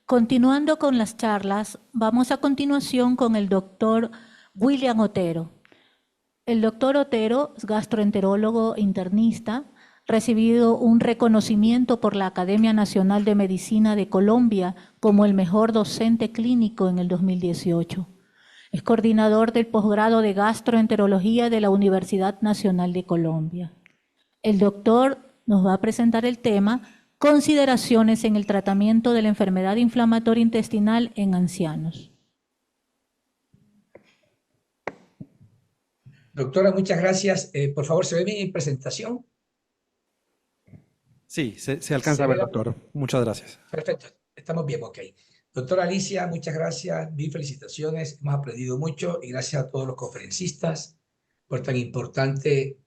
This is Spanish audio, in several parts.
Continuando con las charlas, vamos a continuación con el doctor William Otero. El doctor Otero es gastroenterólogo internista, recibido un reconocimiento por la Academia Nacional de Medicina de Colombia como el mejor docente clínico en el 2018. Es coordinador del posgrado de gastroenterología de la Universidad Nacional de Colombia. El doctor nos va a presentar el tema Consideraciones en el tratamiento de la enfermedad inflamatoria intestinal en ancianos. Doctora, muchas gracias. Por favor, ¿se ve mi presentación? Sí, se alcanza a ver, doctor. Muchas gracias. Perfecto, estamos bien, ok. Doctora Alicia, muchas gracias, mil felicitaciones, hemos aprendido mucho y gracias a todos los conferencistas por tan importante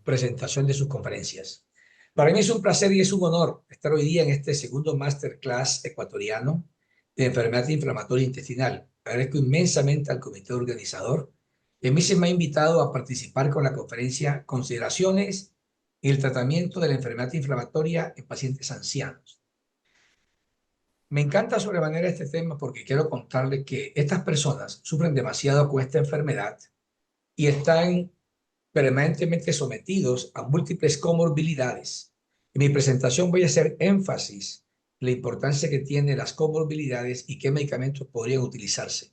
presentación de sus conferencias. Para mí es un placer y es un honor estar hoy día en este segundo masterclass ecuatoriano de enfermedad inflamatoria intestinal. Agradezco inmensamente al comité organizador que a mí se me ha invitado a participar con la conferencia Consideraciones y el tratamiento de la enfermedad inflamatoria en pacientes ancianos. Me encanta sobremanera este tema porque quiero contarle que estas personas sufren demasiado con esta enfermedad y están permanentemente sometidos a múltiples comorbilidades. En mi presentación voy a hacer énfasis en la importancia que tienen las comorbilidades y qué medicamentos podrían utilizarse.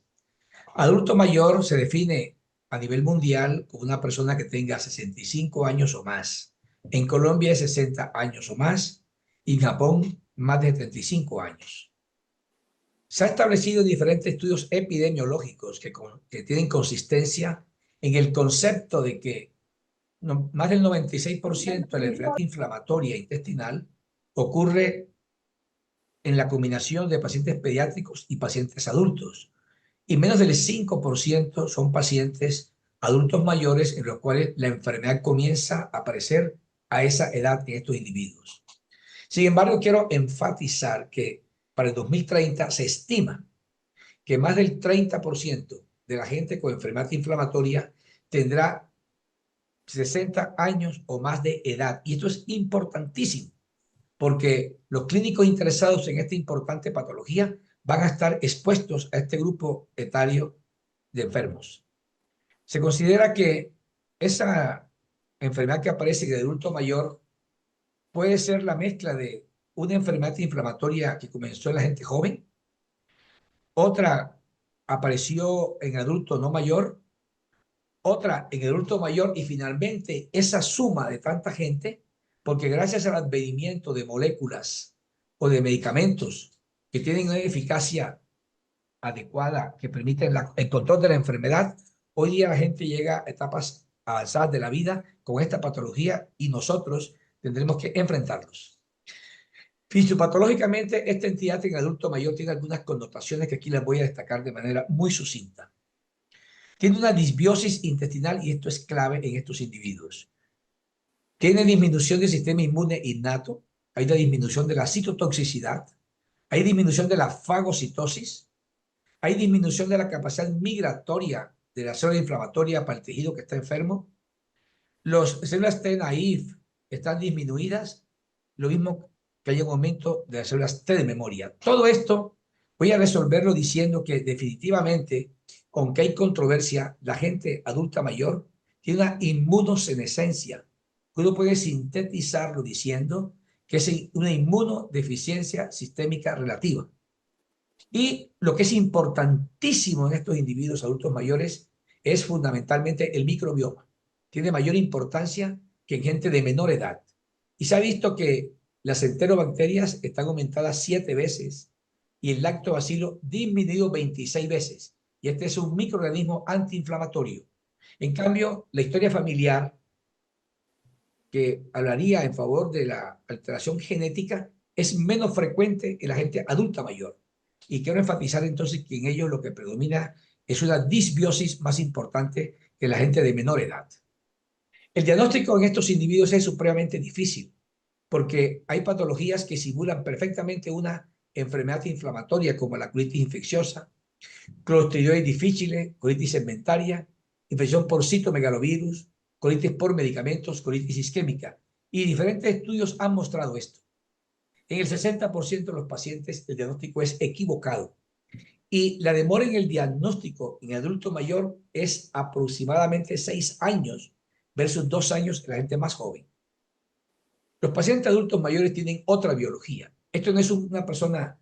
Adulto mayor se define a nivel mundial como una persona que tenga 65 años o más. En Colombia es 60 años o más y en Japón más de 35 años. Se ha establecido diferentes estudios epidemiológicos que tienen consistencia en el concepto de que más del 96% de la enfermedad inflamatoria intestinal ocurre en la combinación de pacientes pediátricos y pacientes adultos. Y menos del 5% son pacientes adultos mayores en los cuales la enfermedad comienza a aparecer a esa edad en estos individuos. Sin embargo, quiero enfatizar que para el 2030 se estima que más del 30% de la gente con enfermedad inflamatoria tendrá 60 años o más de edad. Y esto es importantísimo, porque los clínicos interesados en esta importante patología van a estar expuestos a este grupo etario de enfermos. Se considera que esa enfermedad que aparece en el adulto mayor puede ser la mezcla de una enfermedad inflamatoria que comenzó en la gente joven, otra apareció en adulto no mayor, otra en el adulto mayor y finalmente esa suma de tanta gente, porque gracias al advenimiento de moléculas o de medicamentos que tienen una eficacia adecuada, que permiten el control de la enfermedad, hoy día la gente llega a etapas avanzadas de la vida con esta patología y nosotros tendremos que enfrentarlos. Fisiopatológicamente, esta entidad en adulto mayor tiene algunas connotaciones que aquí les voy a destacar de manera muy sucinta. Tiene una disbiosis intestinal y esto es clave en estos individuos. Tiene disminución del sistema inmune innato, hay una disminución de la citotoxicidad, hay disminución de la fagocitosis, hay disminución de la capacidad migratoria de la célula inflamatoria para el tejido que está enfermo. Las células T naïf están disminuidas, lo mismo que hay un aumento de las células T de memoria. Todo esto voy a resolverlo diciendo que definitivamente, aunque hay controversia, la gente adulta mayor tiene una inmunosenescencia. Uno puede sintetizarlo diciendo que es una inmunodeficiencia sistémica relativa. Y lo que es importantísimo en estos individuos adultos mayores es fundamentalmente el microbioma. Tiene mayor importancia que en gente de menor edad. Y se ha visto que las enterobacterias están aumentadas 7 veces y el lactobacilo disminuido 26 veces. Y este es un microorganismo antiinflamatorio. En cambio, la historia familiar, que hablaría en favor de la alteración genética, es menos frecuente en la gente adulta mayor. Y quiero enfatizar entonces que en ellos lo que predomina es una disbiosis más importante que la gente de menor edad. El diagnóstico en estos individuos es supremamente difícil porque hay patologías que simulan perfectamente una enfermedad inflamatoria como la colitis infecciosa, clostridioides difficile, colitis segmentaria, infección por citomegalovirus, colitis por medicamentos, colitis isquémica. Y diferentes estudios han mostrado esto. En el 60% de los pacientes el diagnóstico es equivocado y la demora en el diagnóstico en adulto mayor es aproximadamente 6 años versus 2 años en la gente más joven. Los pacientes adultos mayores tienen otra biología. Esto no es una persona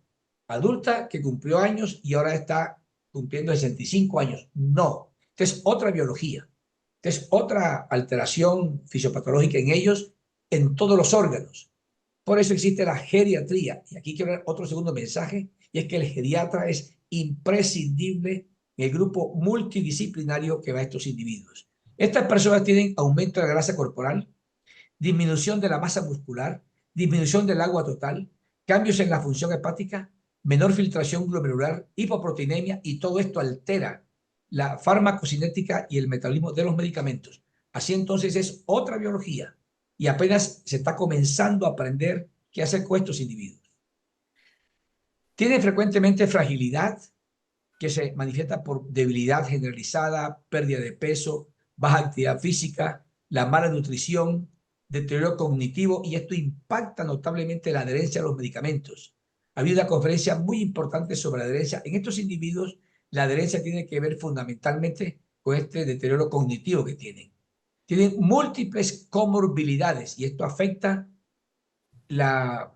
adulta que cumplió años y ahora está cumpliendo 65 años. No, esta es otra biología. Esta es otra alteración fisiopatológica en ellos, en todos los órganos. Por eso existe la geriatría. Y aquí quiero dar otro segundo mensaje, y es que el geriatra es imprescindible en el grupo multidisciplinario que va a estos individuos. Estas personas tienen aumento de la grasa corporal, disminución de la masa muscular, disminución del agua total, cambios en la función hepática, menor filtración glomerular, hipoproteinemia, y todo esto altera la farmacocinética y el metabolismo de los medicamentos. Así entonces es otra biología y apenas se está comenzando a aprender qué hacer con estos individuos. Tienen frecuentemente fragilidad que se manifiesta por debilidad generalizada, pérdida de peso, baja actividad física, la mala nutrición, deterioro cognitivo, y esto impacta notablemente la adherencia a los medicamentos. Ha habido una conferencia muy importante sobre la adherencia. En estos individuos, la adherencia tiene que ver fundamentalmente con este deterioro cognitivo que tienen. Tienen múltiples comorbilidades y esto afecta la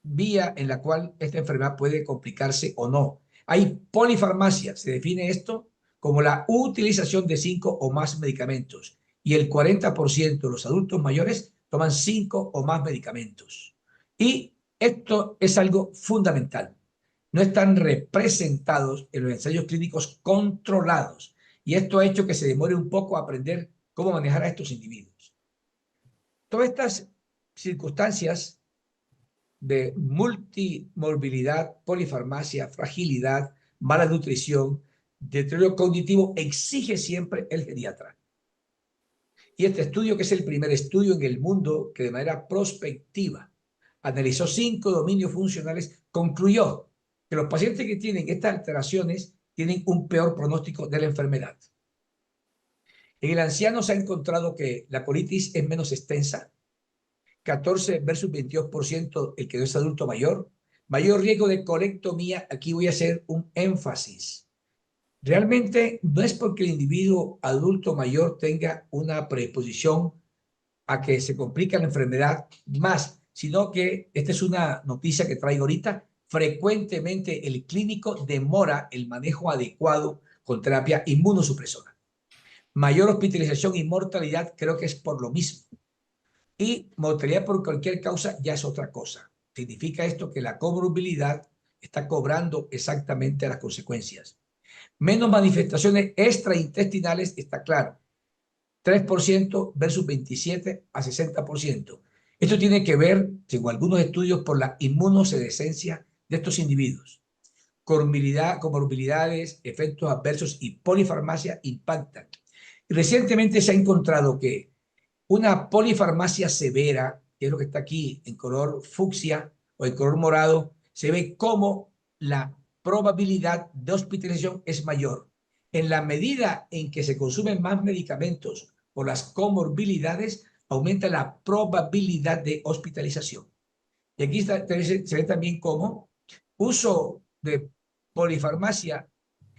vía en la cual esta enfermedad puede complicarse o no. Hay polifarmacia, se define esto como la utilización de 5 o más medicamentos, y el 40% de los adultos mayores toman 5 o más medicamentos. Y esto es algo fundamental. No están representados en los ensayos clínicos controlados, y esto ha hecho que se demore un poco a aprender cómo manejar a estos individuos. Todas estas circunstancias de multimorbilidad, polifarmacia, fragilidad, mala nutrición, deterioro cognitivo, exige siempre el geriatra. Y este estudio, que es el primer estudio en el mundo que de manera prospectiva analizó 5 dominios funcionales, concluyó que los pacientes que tienen estas alteraciones tienen un peor pronóstico de la enfermedad. En el anciano se ha encontrado que la colitis es menos extensa, 14 versus 22% el que no es adulto mayor. Mayor riesgo de colectomía, aquí voy a hacer un énfasis. Realmente no es porque el individuo adulto mayor tenga una predisposición a que se complique la enfermedad más, sino que esta es una noticia que traigo ahorita. Frecuentemente el clínico demora el manejo adecuado con terapia inmunosupresora. Mayor hospitalización y mortalidad, creo que es por lo mismo. Y mortalidad por cualquier causa ya es otra cosa. Significa esto que la comorbilidad está cobrando exactamente las consecuencias. Menos manifestaciones extraintestinales, está claro. 3% versus 27 a 60%. Esto tiene que ver, según algunos estudios, por la inmunosenescencia de estos individuos. Comorbilidades, efectos adversos y polifarmacia impactan. Y recientemente se ha encontrado que una polifarmacia severa, que es lo que está aquí en color fucsia o en color morado, se ve como la probabilidad de hospitalización es mayor. En la medida en que se consumen más medicamentos por las comorbilidades, aumenta la probabilidad de hospitalización. Y aquí se ve también cómo uso de polifarmacia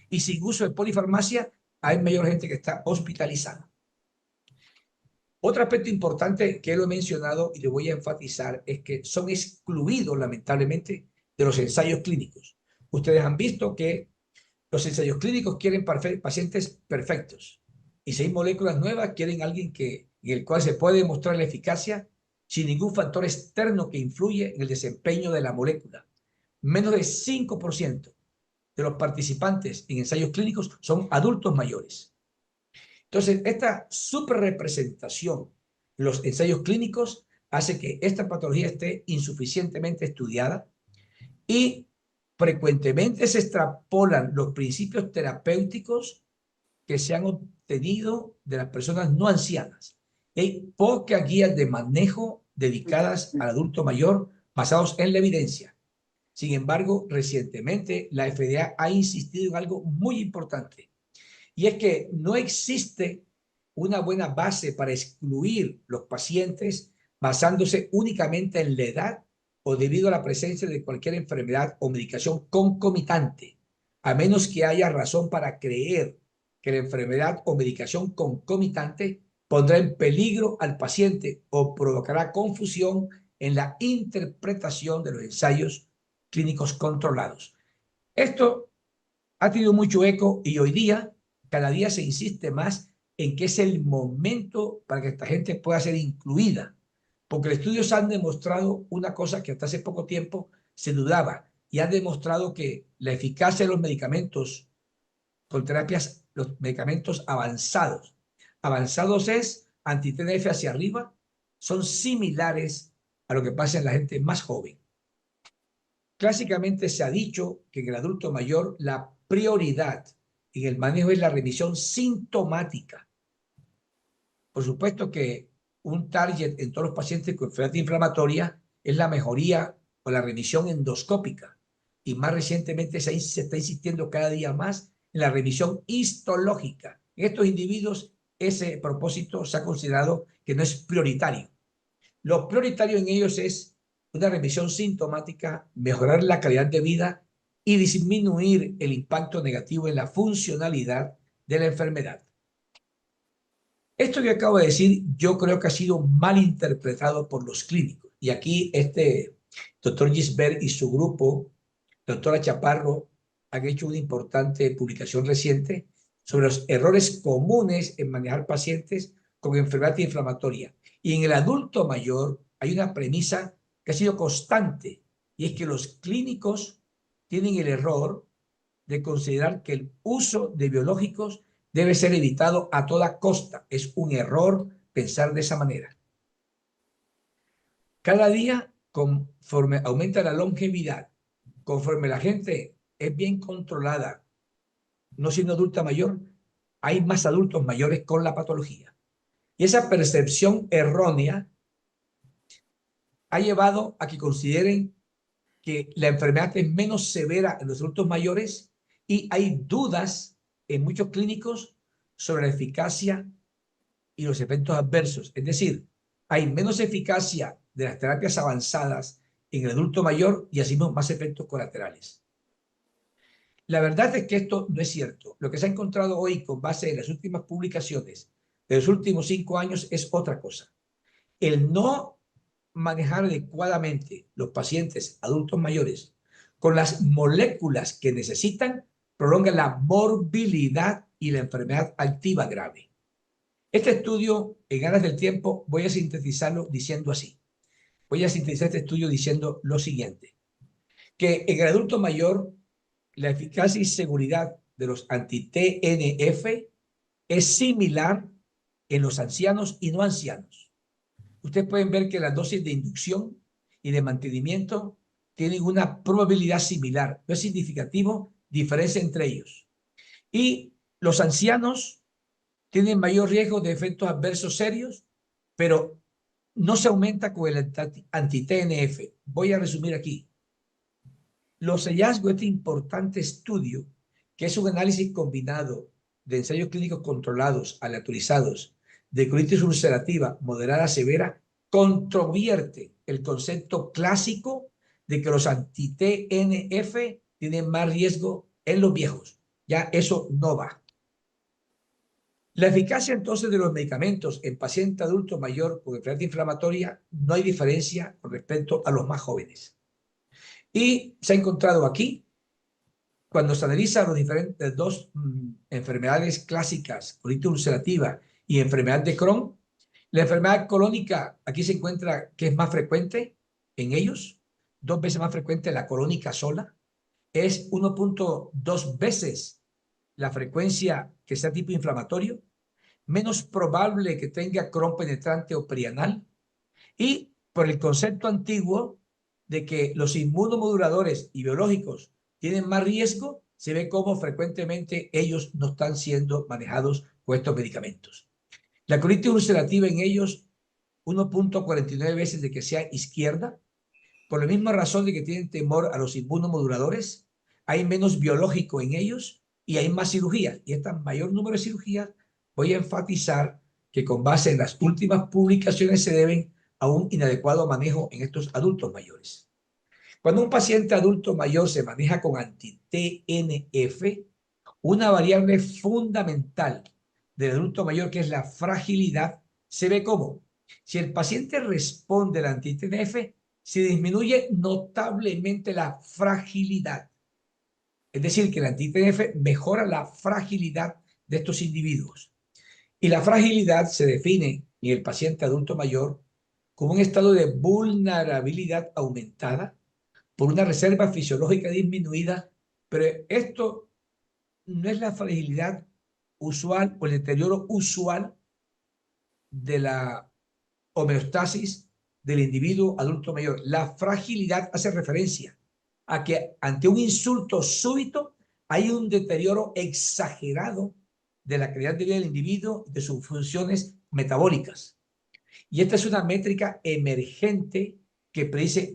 y sin uso de polifarmacia hay mayor gente que está hospitalizada. Otro aspecto importante que lo he mencionado y lo voy a enfatizar es que son excluidos, lamentablemente, de los ensayos clínicos. Ustedes han visto que los ensayos clínicos quieren pacientes perfectos, y si hay moléculas nuevas quieren alguien en el cual se puede demostrar la eficacia sin ningún factor externo que influye en el desempeño de la molécula. Menos de 5% de los participantes en ensayos clínicos son adultos mayores. Entonces, esta superrepresentación en los ensayos clínicos hace que esta patología esté insuficientemente estudiada y frecuentemente se extrapolan los principios terapéuticos que se han obtenido de las personas no ancianas. Hay pocas guías de manejo dedicadas al adulto mayor basados en la evidencia. Sin embargo, recientemente la FDA ha insistido en algo muy importante, y es que no existe una buena base para excluir los pacientes basándose únicamente en la edad o debido a la presencia de cualquier enfermedad o medicación concomitante, a menos que haya razón para creer que la enfermedad o medicación concomitante pondrá en peligro al paciente o provocará confusión en la interpretación de los ensayos clínicos controlados. Esto ha tenido mucho eco y hoy día, cada día se insiste más en que es el momento para que esta gente pueda ser incluida, porque los estudios han demostrado una cosa que hasta hace poco tiempo se dudaba, y han demostrado que la eficacia de los medicamentos con terapias, los medicamentos avanzados. Avanzados es anti-TNF hacia arriba, son similares a lo que pasa en la gente más joven. Clásicamente se ha dicho que en el adulto mayor la prioridad en el manejo es la remisión sintomática. Por supuesto que un target en todos los pacientes con enfermedad inflamatoria es la mejoría o la remisión endoscópica. Y más recientemente se está insistiendo cada día más en la remisión histológica. En estos individuos ese propósito se ha considerado que no es prioritario. Lo prioritario en ellos es una remisión sintomática, mejorar la calidad de vida y disminuir el impacto negativo en la funcionalidad de la enfermedad. Esto que acabo de decir, yo creo que ha sido mal interpretado por los clínicos. Y aquí este doctor Gisbert y su grupo, doctora Chaparro, han hecho una importante publicación reciente sobre los errores comunes en manejar pacientes con enfermedad inflamatoria. Y en el adulto mayor hay una premisa que ha sido constante, y es que los clínicos tienen el error de considerar que el uso de biológicos debe ser evitado a toda costa. Es un error pensar de esa manera. Cada día, conforme aumenta la longevidad, conforme la gente es bien controlada, no siendo adulta mayor, hay más adultos mayores con la patología. Y esa percepción errónea ha llevado a que consideren que la enfermedad es menos severa en los adultos mayores, y hay dudas en muchos clínicos sobre la eficacia y los efectos adversos. Es decir, hay menos eficacia de las terapias avanzadas en el adulto mayor y así más efectos colaterales. La verdad es que esto no es cierto. Lo que se ha encontrado hoy con base en las últimas publicaciones de los últimos 5 años es otra cosa. El no manejar adecuadamente los pacientes adultos mayores con las moléculas que necesitan prolonga la morbilidad y la enfermedad activa grave. Este estudio, en aras del tiempo, voy a sintetizarlo diciendo así. Voy a sintetizar este estudio diciendo lo siguiente, que en el adulto mayor la eficacia y seguridad de los anti-TNF es similar en los ancianos y no ancianos. Ustedes pueden ver que las dosis de inducción y de mantenimiento tienen una probabilidad similar. No es significativo diferencia entre ellos. Y los ancianos tienen mayor riesgo de efectos adversos serios, pero no se aumenta con el anti-TNF. Voy a resumir aquí. Los hallazgos de este importante estudio, que es un análisis combinado de ensayos clínicos controlados, aleatorizados, de colitis ulcerativa moderada severa, controvierte el concepto clásico de que los anti-TNF tienen más riesgo en los viejos. Ya eso no va. La eficacia entonces de los medicamentos en paciente adulto mayor con enfermedad inflamatoria no hay diferencia con respecto a los más jóvenes. Y se ha encontrado aquí, cuando se analizan los diferentes dos enfermedades clásicas, colitis ulcerativa y enfermedad de Crohn, la enfermedad colónica aquí se encuentra que es más frecuente en ellos, 2 veces más frecuente la colónica sola, es 1.2 veces la frecuencia que sea tipo inflamatorio, menos probable que tenga Crohn penetrante o perianal, y por el concepto antiguo de que los inmunomoduladores y biológicos tienen más riesgo, se ve cómo frecuentemente ellos no están siendo manejados con estos medicamentos. La colitis ulcerativa en ellos, 1.49 veces de que sea izquierda, por la misma razón de que tienen temor a los inmunomoduladores, hay menos biológico en ellos y hay más cirugías. Y este mayor número de cirugías, voy a enfatizar que con base en las últimas publicaciones se deben a un inadecuado manejo en estos adultos mayores. Cuando un paciente adulto mayor se maneja con anti-TNF, una variable fundamental del adulto mayor, que es la fragilidad, se ve como, si el paciente responde al anti-TNF, se disminuye notablemente la fragilidad. Es decir, que el anti-TNF mejora la fragilidad de estos individuos. Y la fragilidad se define en el paciente adulto mayor como un estado de vulnerabilidad aumentada por una reserva fisiológica disminuida, pero esto no es la fragilidad usual o el deterioro usual de la homeostasis del individuo adulto mayor. La fragilidad hace referencia a que ante un insulto súbito hay un deterioro exagerado de la calidad de vida del individuo, de sus funciones metabólicas. Y esta es una métrica emergente que predice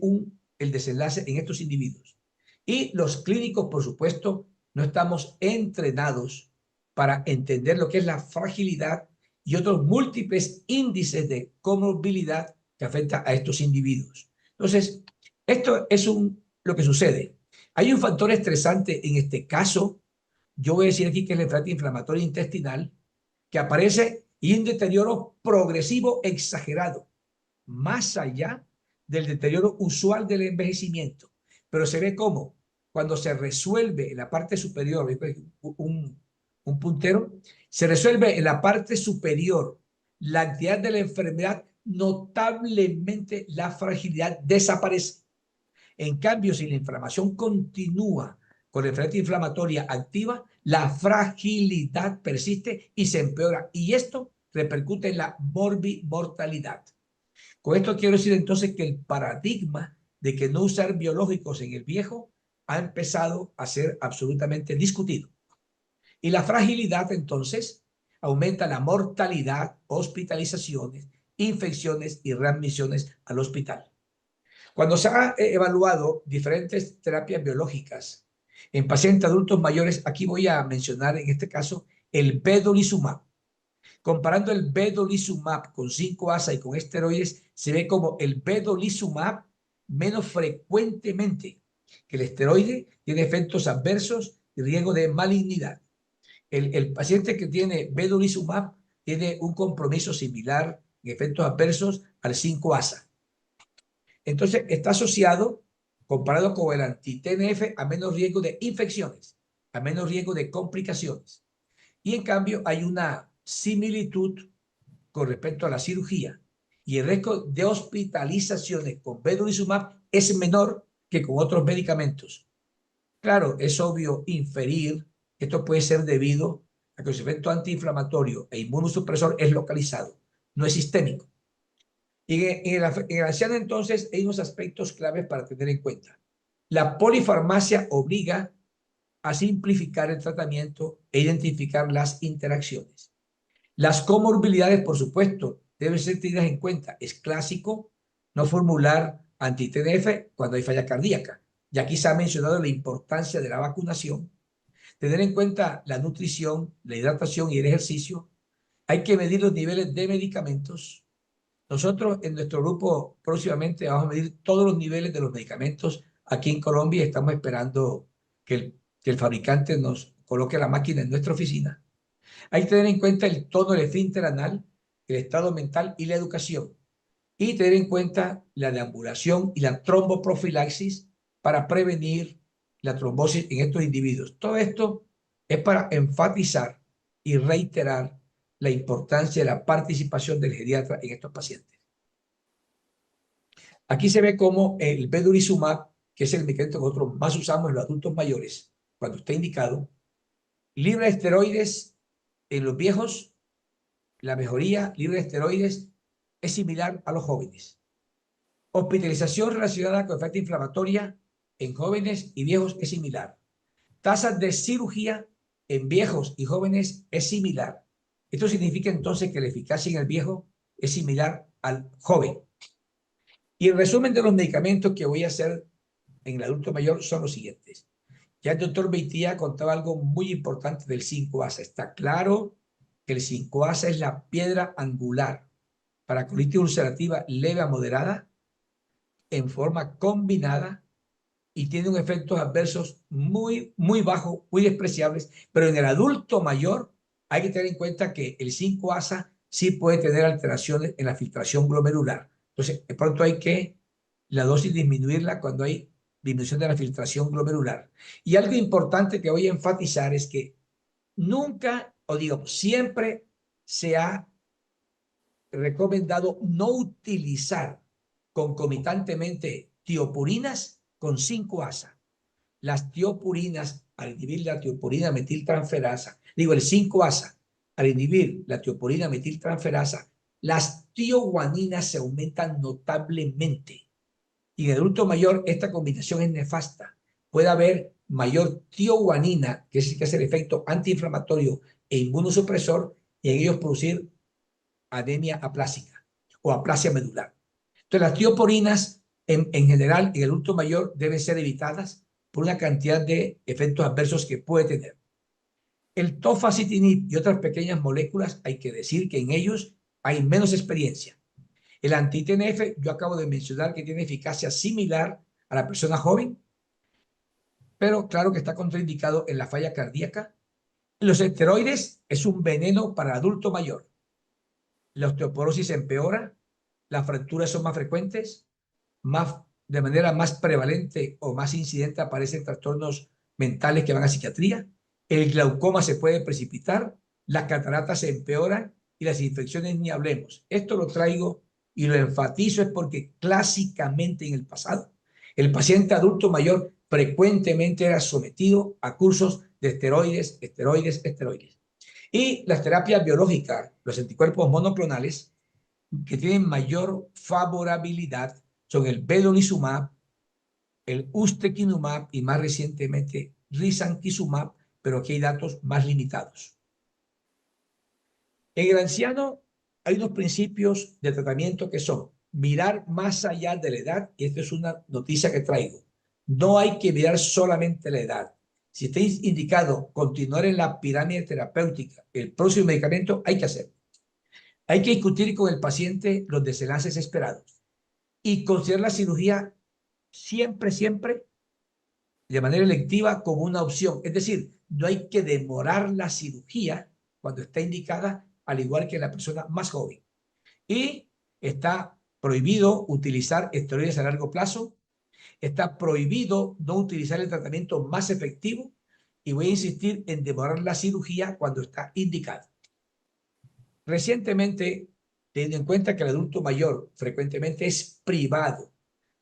el desenlace en estos individuos. Y los clínicos, por supuesto, no estamos entrenados para entender lo que es la fragilidad y otros múltiples índices de comorbilidad que afecta a estos individuos. Entonces, esto es lo que sucede. Hay un factor estresante en este caso. Yo voy a decir aquí que es la enfermedad inflamatoria intestinal, que aparece y un deterioro progresivo exagerado, más allá del deterioro usual del envejecimiento. Pero se ve como cuando se resuelve en la parte superior, un puntero, se resuelve en la parte superior la actividad de la enfermedad, notablemente la fragilidad desaparece. En cambio, si la inflamación continúa con la enfermedad inflamatoria activa, la fragilidad persiste y se empeora. Y esto repercute en la morbimortalidad. Con esto quiero decir entonces que el paradigma de que no usar biológicos en el viejo ha empezado a ser absolutamente discutido. Y la fragilidad entonces aumenta la mortalidad, hospitalizaciones, infecciones y readmisiones al hospital. Cuando se han evaluado diferentes terapias biológicas en pacientes adultos mayores, aquí voy a mencionar en este caso el vedolizumab. Comparando el vedolizumab con 5-ASA y con esteroides, se ve como el vedolizumab menos frecuentemente que el esteroide tiene efectos adversos y riesgo de malignidad. El paciente que tiene vedolizumab tiene un compromiso similar en efectos adversos al 5-ASA. Entonces, está asociado, comparado con el anti-TNF, a menos riesgo de infecciones, a menos riesgo de complicaciones. Y en cambio, hay una similitud con respecto a la cirugía. Y el riesgo de hospitalizaciones con vedolizumab es menor que con otros medicamentos. Claro, es obvio inferir que esto puede ser debido a que su efecto antiinflamatorio e inmunosupresor es localizado, no es sistémico. Y en el anciano entonces hay unos aspectos claves para tener en cuenta. La polifarmacia obliga a simplificar el tratamiento e identificar las interacciones. Las comorbilidades, por supuesto, deben ser tenidas en cuenta. Es clásico no formular anti-TNF cuando hay falla cardíaca. Y aquí se ha mencionado la importancia de la vacunación. Tener en cuenta la nutrición, la hidratación y el ejercicio. Hay que medir los niveles de medicamentos. Nosotros en nuestro grupo próximamente vamos a medir todos los niveles de los medicamentos aquí en Colombia y estamos esperando que el fabricante nos coloque la máquina en nuestra oficina. Hay que tener en cuenta el tono del esfínter anal, el estado mental y la educación. Y tener en cuenta la deambulación y la tromboprofilaxis para prevenir la trombosis en estos individuos. Todo esto es para enfatizar y reiterar la importancia de la participación del geriatra en estos pacientes. Aquí se ve cómo el vedolizumab, que es el medicamento que nosotros más usamos en los adultos mayores, cuando está indicado, libra esteroides en los viejos, la mejoría libre de esteroides es similar a los jóvenes. Hospitalización relacionada con efecto inflamatoria en jóvenes y viejos es similar. Tasas de cirugía en viejos y jóvenes es similar. Esto significa entonces que la eficacia en el viejo es similar al joven. Y el resumen de los medicamentos que voy a hacer en el adulto mayor son los siguientes. Ya el doctor Beitía contaba algo muy importante del 5-ASA. Está claro que el 5-ASA es la piedra angular para colitis ulcerativa leve a moderada en forma combinada y tiene unos efectos adversos muy bajos, muy despreciables, pero en el adulto mayor hay que tener en cuenta que el 5-ASA sí puede tener alteraciones en la filtración glomerular. Entonces, de pronto hay que la dosis disminuirla cuando hay disminución de la filtración glomerular. Y algo importante que voy a enfatizar es que nunca, o digo, siempre se ha recomendado no utilizar concomitantemente tiopurinas con 5-ASA. Las tiopurinas, al inhibir la tiopurina metiltransferasa, digo el 5-ASA, al inhibir la tiopurina metiltransferasa, las tioguaninas se aumentan notablemente. Y en el adulto mayor esta combinación es nefasta. Puede haber mayor tioguanina, que es el que hace el efecto antiinflamatorio e inmunosupresor, y en ellos producir anemia aplásica o aplasia medular. Entonces, las tiopurinas en general en el adulto mayor deben ser evitadas por una cantidad de efectos adversos que puede tener. El tofacitinib y otras pequeñas moléculas, hay que decir que en ellos hay menos experiencia. El anti-TNF, yo acabo de mencionar que tiene eficacia similar a la persona joven, pero claro que está contraindicado en la falla cardíaca. Los esteroides es un veneno para el adulto mayor. La osteoporosis empeora, las fracturas son más frecuentes, de manera más prevalente o más incidente aparecen trastornos mentales que van a psiquiatría, el glaucoma se puede precipitar, las cataratas se empeoran y las infecciones ni hablemos. Esto lo traigo y lo enfatizo es porque clásicamente en el pasado el paciente adulto mayor frecuentemente era sometido a cursos de esteroides. Y las terapias biológicas, los anticuerpos monoclonales, que tienen mayor favorabilidad son el vedolizumab, el ustekinumab y más recientemente risankizumab, pero aquí hay datos más limitados. En el anciano hay unos principios de tratamiento que son mirar más allá de la edad, y esta es una noticia que traigo. No hay que mirar solamente la edad. Si está indicado continuar en la pirámide terapéutica, el próximo medicamento hay que hacerlo. Hay que discutir con el paciente los desenlaces esperados y considerar la cirugía siempre de manera electiva como una opción. Es decir, no hay que demorar la cirugía cuando está indicada, al igual que la persona más joven. Y está prohibido utilizar esteroides a largo plazo, está prohibido no utilizar el tratamiento más efectivo y voy a insistir en demorar la cirugía cuando está indicada. Recientemente, teniendo en cuenta que el adulto mayor frecuentemente es privado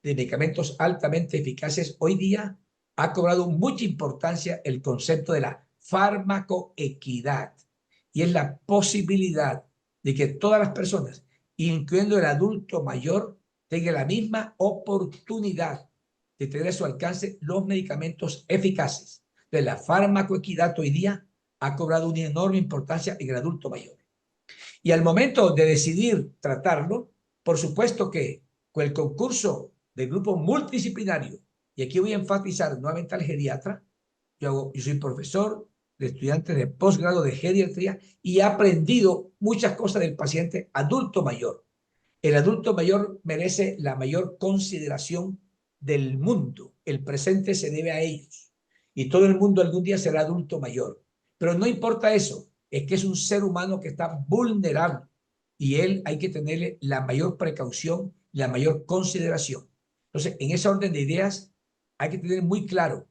de medicamentos altamente eficaces, hoy día ha cobrado mucha importancia el concepto de la farmacoequidad y es la posibilidad de que todas las personas, incluyendo el adulto mayor, tengan la misma oportunidad de tener a su alcance los medicamentos eficaces. Entonces, la farmacoequidad hoy día ha cobrado una enorme importancia en el adulto mayor. Y al momento de decidir tratarlo, por supuesto que con el concurso del grupo multidisciplinario, y aquí voy a enfatizar nuevamente al geriatra, yo soy profesor de estudiantes de posgrado de geriatría y he aprendido muchas cosas del paciente adulto mayor. El adulto mayor merece la mayor consideración del mundo. El presente se debe a ellos. Y todo el mundo algún día será adulto mayor. Pero no importa eso, es que es un ser humano que está vulnerable y él hay que tenerle la mayor precaución, la mayor consideración. Entonces, en ese orden de ideas, hay que tener muy claro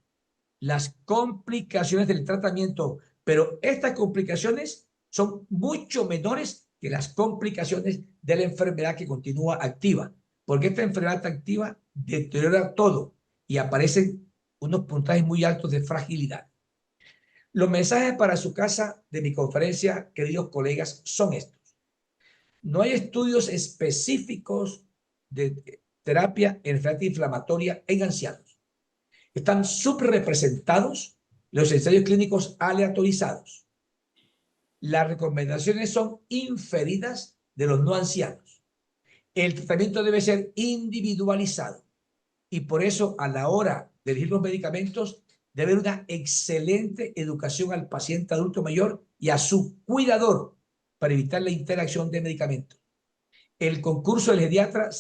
las complicaciones del tratamiento, pero estas complicaciones son mucho menores que las complicaciones de la enfermedad que continúa activa, porque esta enfermedad activa deteriora todo y aparecen unos puntajes muy altos de fragilidad. Los mensajes para su casa de mi conferencia, queridos colegas, son estos. No hay estudios específicos de terapia antiinflamatoria en ancianos. Están subrepresentados los ensayos clínicos aleatorizados. Las recomendaciones son inferidas de los no ancianos. El tratamiento debe ser individualizado y por eso a la hora de elegir los medicamentos debe haber una excelente educación al paciente adulto mayor y a su cuidador para evitar la interacción de medicamentos. El concurso del geriatra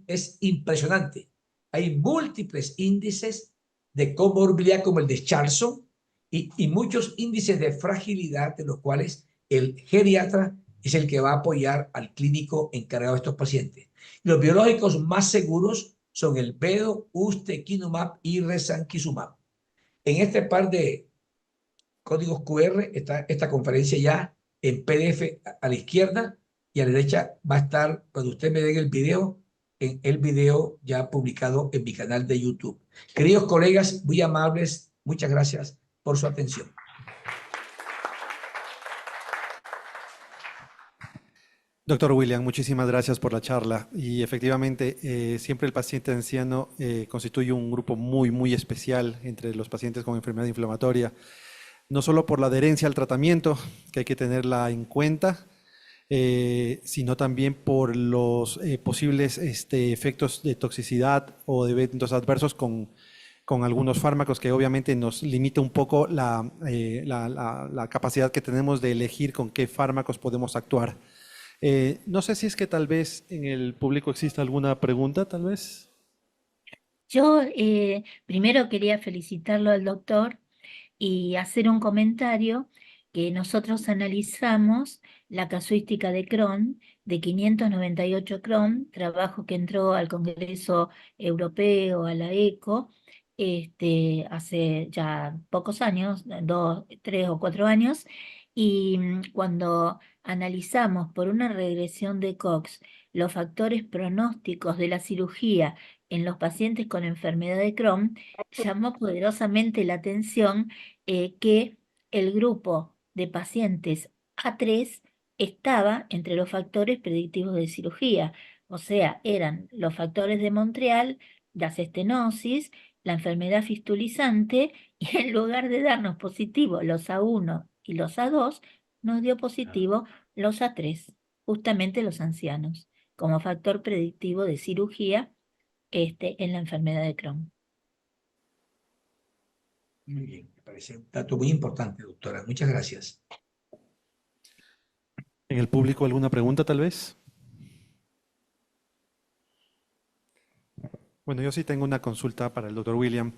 es impresionante. Hay múltiples índices de comorbilidad como el de Charlson y muchos índices de fragilidad de los cuales el geriatra es el que va a apoyar al clínico encargado de estos pacientes. Los biológicos más seguros son el bedo, ustekinumab y risankizumab. En este par de códigos QR está esta conferencia ya en PDF a la izquierda y a la derecha va a estar, cuando usted me dé el video, en el video ya publicado en mi canal de YouTube. Queridos colegas, muy amables, muchas gracias por su atención. Doctor William, muchísimas gracias por la charla. Y efectivamente, siempre el paciente anciano constituye un grupo muy especial entre los pacientes con enfermedad inflamatoria, no solo por la adherencia al tratamiento, que hay que tenerla en cuenta, sino también por los posibles efectos de toxicidad o de eventos adversos con algunos fármacos que obviamente nos limita un poco la capacidad que tenemos de elegir con qué fármacos podemos actuar. No sé si es que tal vez en el público exista alguna pregunta, tal vez. Yo primero quería felicitarlo al doctor y hacer un comentario que nosotros analizamos la casuística de Crohn, de 598 Crohn, trabajo que entró al Congreso Europeo, a la ECO, hace ya pocos años, 2, 3 o 4 años, y cuando analizamos por una regresión de Cox los factores pronósticos de la cirugía en los pacientes con enfermedad de Crohn, llamó poderosamente la atención que el grupo de pacientes A3 estaba entre los factores predictivos de cirugía, o sea, eran los factores de Montreal, las estenosis, la enfermedad fistulizante, y en lugar de darnos positivo los A1 y los A2, nos dio positivo los A3, justamente los ancianos, como factor predictivo de cirugía en la enfermedad de Crohn. Muy bien, me parece un dato muy importante, doctora. Muchas gracias. ¿En el público alguna pregunta, tal vez? Bueno, yo sí tengo una consulta para el doctor William.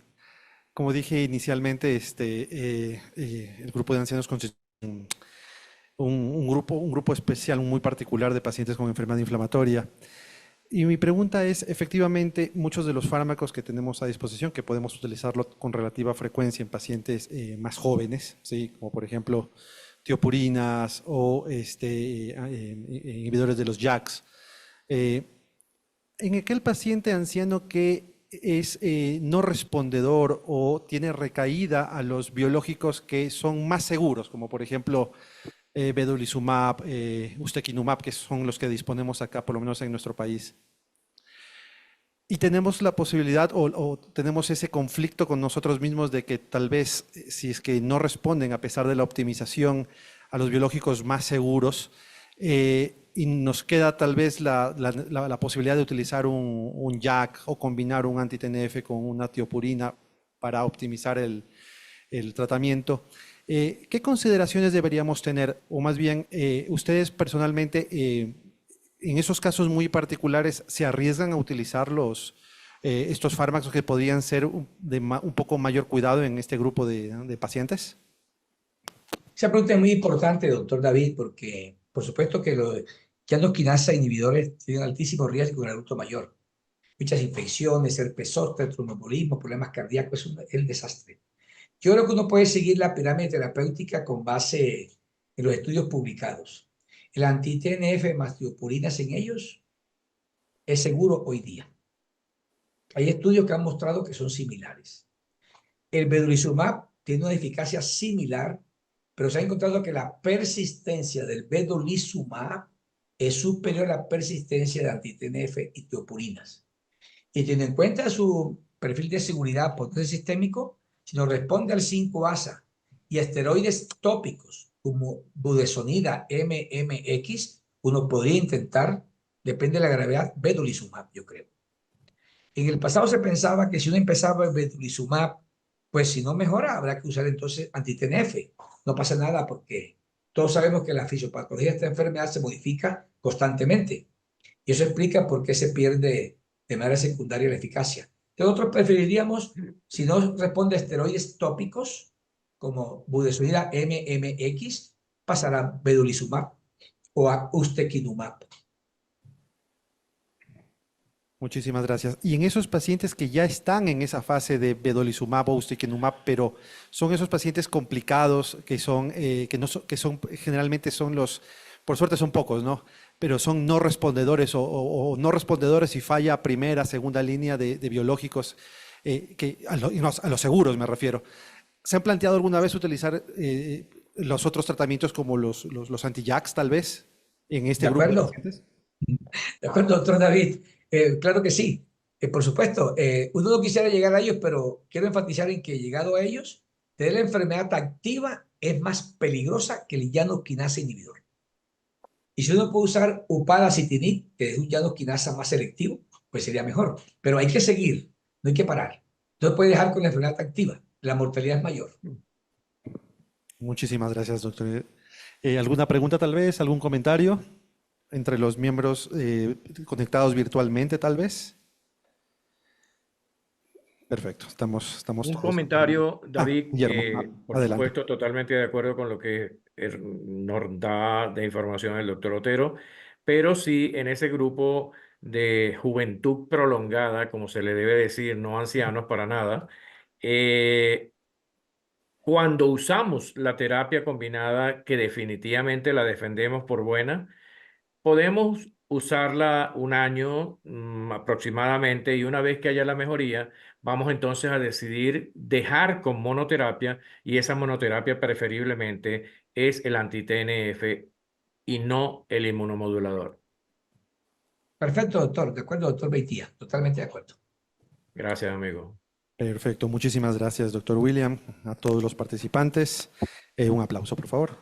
Como dije inicialmente, el grupo de ancianos constituye un grupo especial, muy particular de pacientes con enfermedad inflamatoria. Y mi pregunta es, efectivamente, muchos de los fármacos que tenemos a disposición, que podemos utilizarlo con relativa frecuencia en pacientes más jóvenes, ¿sí? Como por ejemplo tiopurinas o inhibidores de los JAKs, en aquel paciente anciano que es no respondedor o tiene recaída a los biológicos que son más seguros, como por ejemplo vedolizumab, ustekinumab, que son los que disponemos acá, por lo menos en nuestro país. Y tenemos la posibilidad o tenemos ese conflicto con nosotros mismos de que tal vez si es que no responden a pesar de la optimización a los biológicos más seguros, y nos queda tal vez la posibilidad de utilizar un JAK o combinar un anti-TNF con una tiopurina para optimizar el tratamiento. ¿Qué consideraciones deberíamos tener? O más bien, ustedes personalmente, en esos casos muy particulares, ¿se arriesgan a utilizar estos fármacos que podrían ser de un poco mayor cuidado en este grupo de pacientes? Esa pregunta es muy importante, doctor David, porque por supuesto que los quinasa inhibidores tienen altísimo riesgo en el adulto mayor. Muchas infecciones, herpes zóster, tromboembolismo, problemas cardíacos, es el desastre. Yo creo que uno puede seguir la pirámide terapéutica con base en los estudios publicados. El anti-TNF más tiopurinas en ellos es seguro hoy día. Hay estudios que han mostrado que son similares. El vedolizumab tiene una eficacia similar, pero se ha encontrado que la persistencia del vedolizumab es superior a la persistencia de anti-TNF y tiopurinas. Y teniendo en cuenta su perfil de seguridad potencial sistémico, si no responde al 5-ASA y esteroides tópicos como budesonida MMX, uno podría intentar, depende de la gravedad, vedolizumab, yo creo. En el pasado se pensaba que si uno empezaba el vedolizumab, pues si no mejora, habrá que usar entonces anti-TNF. No pasa nada porque todos sabemos que la fisiopatología de esta enfermedad se modifica constantemente. Y eso explica por qué se pierde de manera secundaria la eficacia. Nosotros preferiríamos, si no responde a esteroides tópicos, como budesonida MMX, pasar a vedolizumab o a ustekinumab. Muchísimas gracias. Y en esos pacientes que ya están en esa fase de vedolizumab o ustekinumab, pero son esos pacientes complicados que son, generalmente son los, por suerte son pocos, ¿no? Pero son no respondedores o no respondedores y falla primera, segunda línea de biológicos, a los seguros me refiero. ¿Se han planteado alguna vez utilizar los otros tratamientos como los anti-JAKs tal vez en este ¿De grupo de acuerdo? pacientes? De acuerdo, doctor David. Claro que sí, por supuesto. Uno no quisiera llegar a ellos, pero quiero enfatizar en que llegado a ellos, tener la enfermedad activa es más peligrosa que el llano quinasa inhibidor. Y si uno puede usar upadacitinib, que es un llano quinasa más selectivo, pues sería mejor. Pero hay que seguir, no hay que parar. No se puede dejar con la enfermedad activa. La mortalidad es mayor. Muchísimas gracias, doctor. ¿Alguna pregunta tal vez? ¿Algún comentario entre los miembros conectados virtualmente tal vez? Perfecto, estamos Un todos. comentario, David, Guillermo, por adelante. supuesto, totalmente de acuerdo con lo que nos da de información el doctor Otero, pero sí en ese grupo de juventud prolongada, como se le debe decir, no ancianos para nada, cuando usamos la terapia combinada, que definitivamente la defendemos por buena, podemos usarla un año aproximadamente y una vez que haya la mejoría, vamos entonces a decidir dejar con monoterapia y esa monoterapia preferiblemente es el anti-TNF y no el inmunomodulador. Perfecto, doctor. De acuerdo, doctor Beitía. Totalmente de acuerdo. Gracias, amigo. Perfecto, muchísimas gracias, doctor William, a todos los participantes. Un aplauso, por favor.